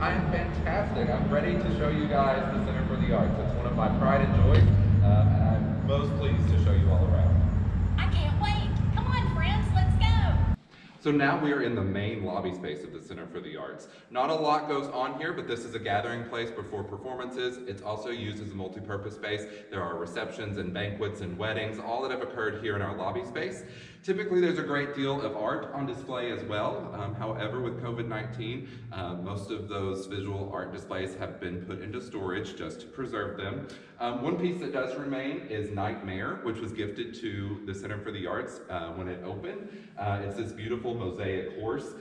I am fantastic. I'm ready to show you guys the Center for the Arts. It's one of my pride and joys, and I'm most pleased to show you all around. I can't wait. Come on, friends, let's go. So now we are in the main lobby space of the Center for the Arts. Not a lot goes on here, but this is a gathering place before performances. It's also used as a multi-purpose space. There are receptions and banquets and weddings, all that have occurred here in our lobby space. Typically, there's a great deal of art on display as well. However, with COVID-19, most of those visual art displays have been put into storage just to preserve them. One piece that does remain is Nightmare, which was gifted to the Center for the Arts when it opened. It's this beautiful mosaic horse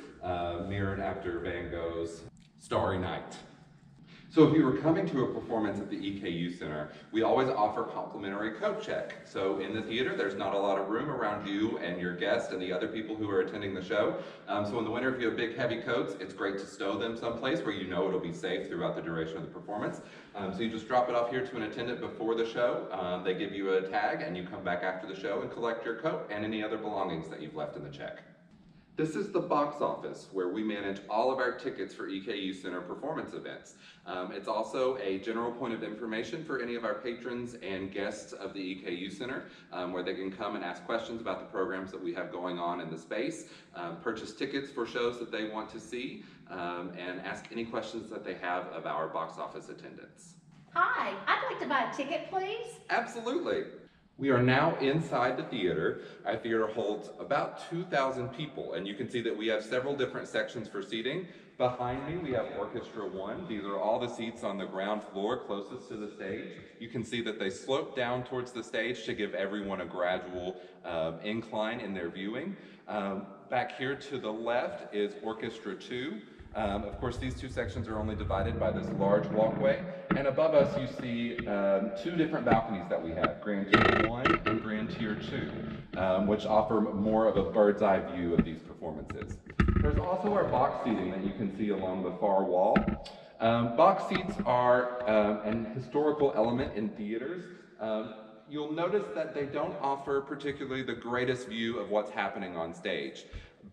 mirrored after Van Gogh's Starry Night. So if you were coming to a performance at the EKU Center, we always offer complimentary coat check. So in the theater, there's not a lot of room around you and your guests and the other people who are attending the show. So in the winter, if you have big, heavy coats, it's great to stow them someplace where you know it'll be safe throughout the duration of the performance. So you just drop it off here to an attendant before the show. They give you a tag and you come back after the show and collect your coat and any other belongings that you've left in the check. This is the box office where we manage all of our tickets for EKU Center performance events. It's also a general point of information for any of our patrons and guests of the EKU Center, where they can come and ask questions about the programs that we have going on in the space, purchase tickets for shows that they want to see, and ask any questions that they have of our box office attendants. Hi, I'd like to buy a ticket, please. Absolutely. We are now inside the theater. Our theater holds about 2,000 people, and you can see that we have several different sections for seating. Behind me, we have Orchestra 1. These are all the seats on the ground floor closest to the stage. You can see that they slope down towards the stage to give everyone a gradual incline in their viewing. Back here to the left is Orchestra 2. Of course, these two sections are only divided by this large walkway. And above us, you see two different balconies that we have, Grand Tier 1 and Grand Tier 2, which offer more of a bird's eye view of these performances. There's also our box seating that you can see along the far wall. Box seats are an historical element in theaters. You'll notice that they don't offer particularly the greatest view of what's happening on stage.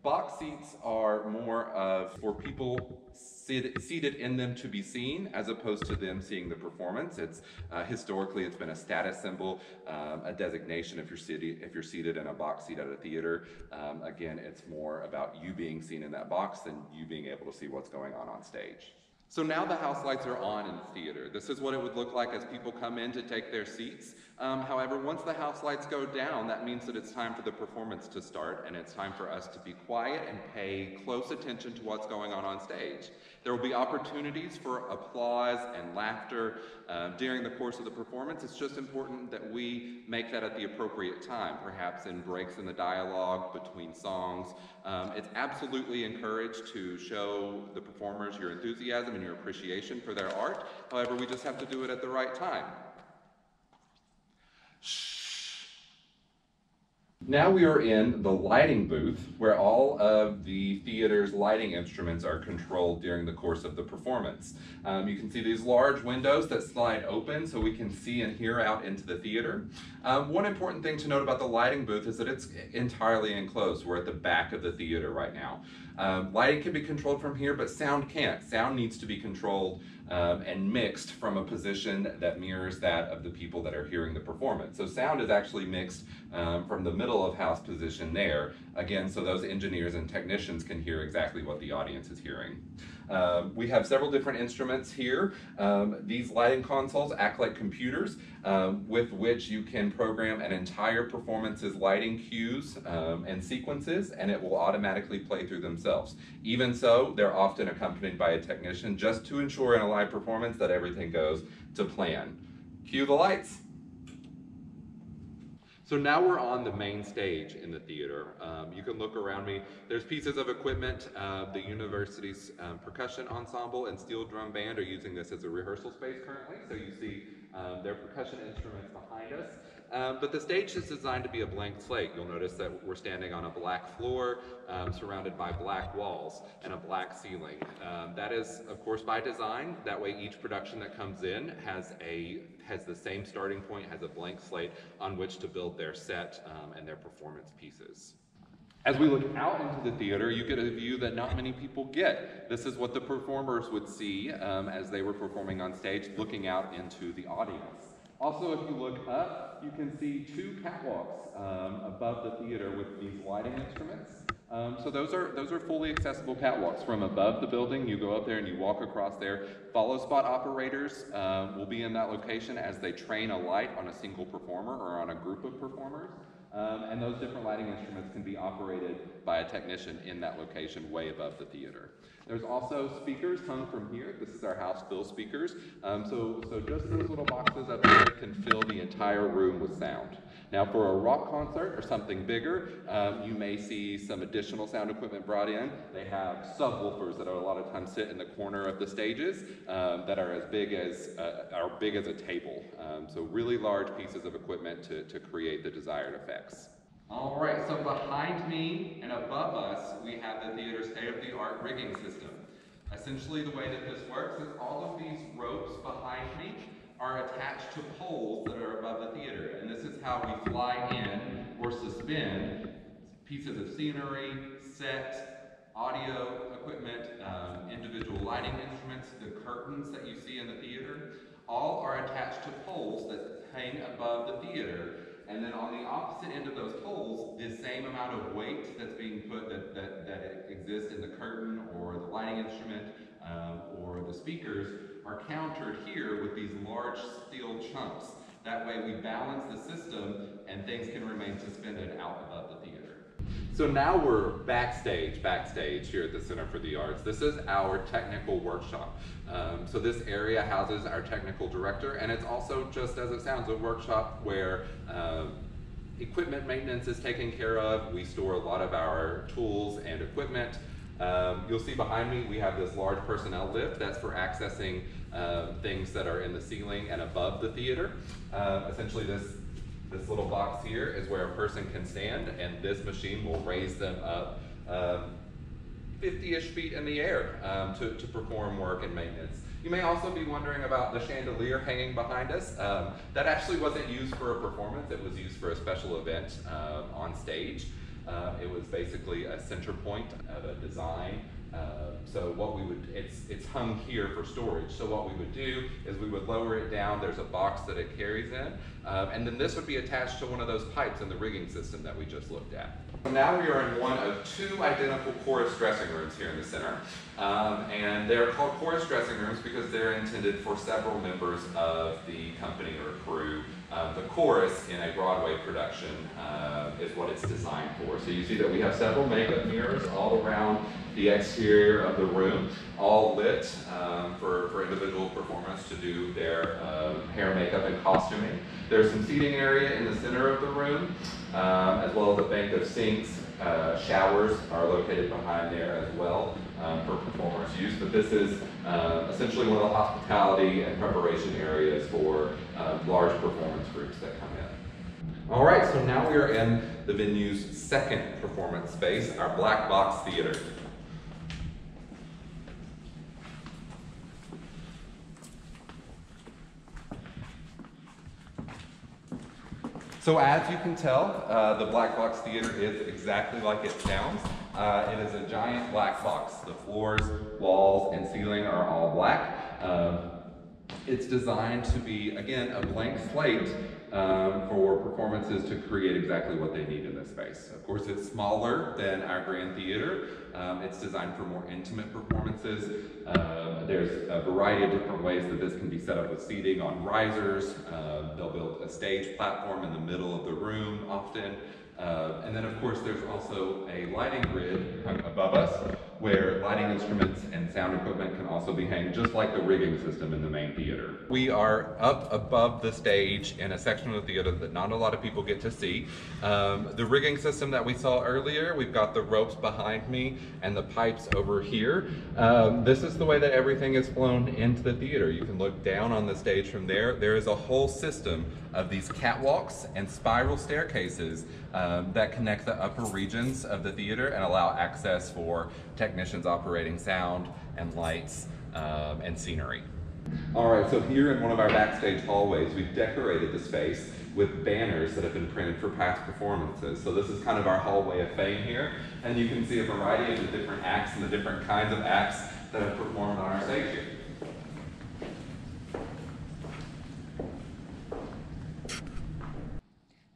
Box seats are more of for people seated in them to be seen, as opposed to them seeing the performance. It's historically it's been a status symbol, a designation if you're seated in a box seat at a theater. Again, it's more about you being seen in that box than you being able to see what's going on stage. So now the house lights are on in the theater. This is what it would look like as people come in to take their seats. However, once the house lights go down, that means that it's time for the performance to start, and it's time for us to be quiet and pay close attention to what's going on stage. There will be opportunities for applause and laughter during the course of the performance. It's just important that we make that at the appropriate time, perhaps in breaks in the dialogue between songs. It's absolutely encouraged to show the performers your enthusiasm and your appreciation for their art. However, we just have to do it at the right time. Now we are in the lighting booth, where all of the theater's lighting instruments are controlled during the course of the performance. You can see these large windows that slide open so we can see and hear out into the theater. One important thing to note about the lighting booth is that it's entirely enclosed. We're at the back of the theater right now. Lighting can be controlled from here, but sound can't. Sound needs to be controlled and mixed from a position that mirrors that of the people that are hearing the performance. So sound is actually mixed from the middle of house position there, again, so those engineers and technicians can hear exactly what the audience is hearing. We have several different instruments here. These lighting consoles act like computers with which you can program an entire performance's lighting cues and sequences, and it will automatically play through themselves. Even so, they're often accompanied by a technician just to ensure in a live performance that everything goes to plan. Cue the lights. So now we're on the main stage in the theater. You can look around me. There's pieces of equipment. The university's percussion ensemble and steel drum band are using this as a rehearsal space currently. So you see their percussion instruments behind us. But the stage is designed to be a blank slate. You'll notice that we're standing on a black floor surrounded by black walls and a black ceiling. That is, of course, by design. That way each production that comes in has the same starting point, has a blank slate on which to build their set and their performance pieces. As we look out into the theater, you get a view that not many people get. This is what the performers would see as they were performing on stage, looking out into the audience. Also, if you look up, you can see two catwalks above the theater with these lighting instruments. So those are fully accessible catwalks. From above the building, you go up there and you walk across there. Follow spot operators will be in that location as they train a light on a single performer or on a group of performers. And those different lighting instruments can be operated by a technician in that location way above the theater. There's also speakers hung from here. This is our house fill speakers. So just those little boxes up there can fill the entire room with sound. Now for a rock concert or something bigger, you may see some additional sound equipment brought in. They have subwoofers that a lot of times sit in the corner of the stages that are as big as a table. So really large pieces of equipment to create the desired effects. All right, so behind me and above us, we have the theater's state-of-the-art rigging system. Essentially, the way that this works is all of these ropes behind me are attached to poles that are above the theater. And this is how we fly in or suspend pieces of scenery, set, audio equipment, individual lighting instruments, the curtains that you see in the theater, all are attached to poles that hang above the theater. And then on the opposite end of those poles, the same amount of weight that's being put that exists in the curtain or the lighting instrument or the speakers are countered here with these large steel chunks. That way we balance the system and things can remain suspended out above the theater. So now we're backstage here at the Center for the Arts. This is our technical workshop. So this area houses our technical director, and it's also, just as it sounds, a workshop where equipment maintenance is taken care of. We store a lot of our tools and equipment. You'll see behind me, we have this large personnel lift. That's for accessing things that are in the ceiling and above the theater. Essentially this little box here is where a person can stand, and this machine will raise them up 50-ish feet in the air to perform work and maintenance. You may also be wondering about the chandelier hanging behind us. That actually wasn't used for a performance, it was used for a special event on stage. It was basically a center point of a design. So what we would, it's hung here for storage. So what we would do is we would lower it down. There's a box that it carries in. And then this would be attached to one of those pipes in the rigging system that we just looked at. Now we are in one of two identical chorus dressing rooms here in the center. And they're called chorus dressing rooms because they're intended for several members of the company or crew. The chorus in a Broadway production is what it's designed for. So you see that we have several makeup mirrors all around the exterior of the room, all lit for individual performers to do their hair, makeup, and costuming. There's some seating area in the center of the room, as well as a bank of sinks. Showers are located behind there as well for performers' use, but this is essentially one of the hospitality and preparation areas for large performance groups that come in. All right, so now we are in the venue's second performance space, our black box theater. So as you can tell, the black box theater is exactly like it sounds. It is a giant black box. The floors, walls, and ceiling are all black. It's designed to be, again, a blank slate for performances to create exactly what they need in this space. Of course, it's smaller than our grand theater. It's designed for more intimate performances. There's a variety of different ways that this can be set up with seating on risers. They'll build a stage platform in the middle of the room often. And then of course there's also a lighting grid above us where lighting instruments and sound equipment can also be hanged just like the rigging system in the main theater. We are up above the stage in a section of the theater that not a lot of people get to see. The rigging system that we saw earlier, we've got the ropes behind me and the pipes over here. This is the way that everything is flown into the theater. You can look down on the stage from there. There is a whole system of these catwalks and spiral staircases that connect the upper regions of the theater and allow access for technicians operating sound and lights and scenery. All right, so here in one of our backstage hallways, we've decorated the space with banners that have been printed for past performances. So this is kind of our hallway of fame here, and you can see a variety of the different acts and the different kinds of acts that have performed on our stage here.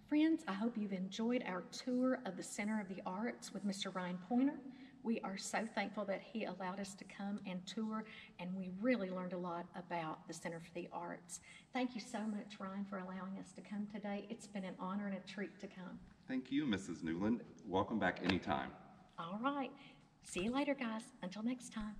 Friends, I hope you've enjoyed our tour of the Center of the Arts with Mr. Ryan Poynter. We are so thankful that he allowed us to come and tour, and we really learned a lot about the Center for the Arts. Thank you so much, Ryan, for allowing us to come today. It's been an honor and a treat to come. Thank you, Mrs. Newland. Welcome back anytime. All right. See you later, guys. Until next time.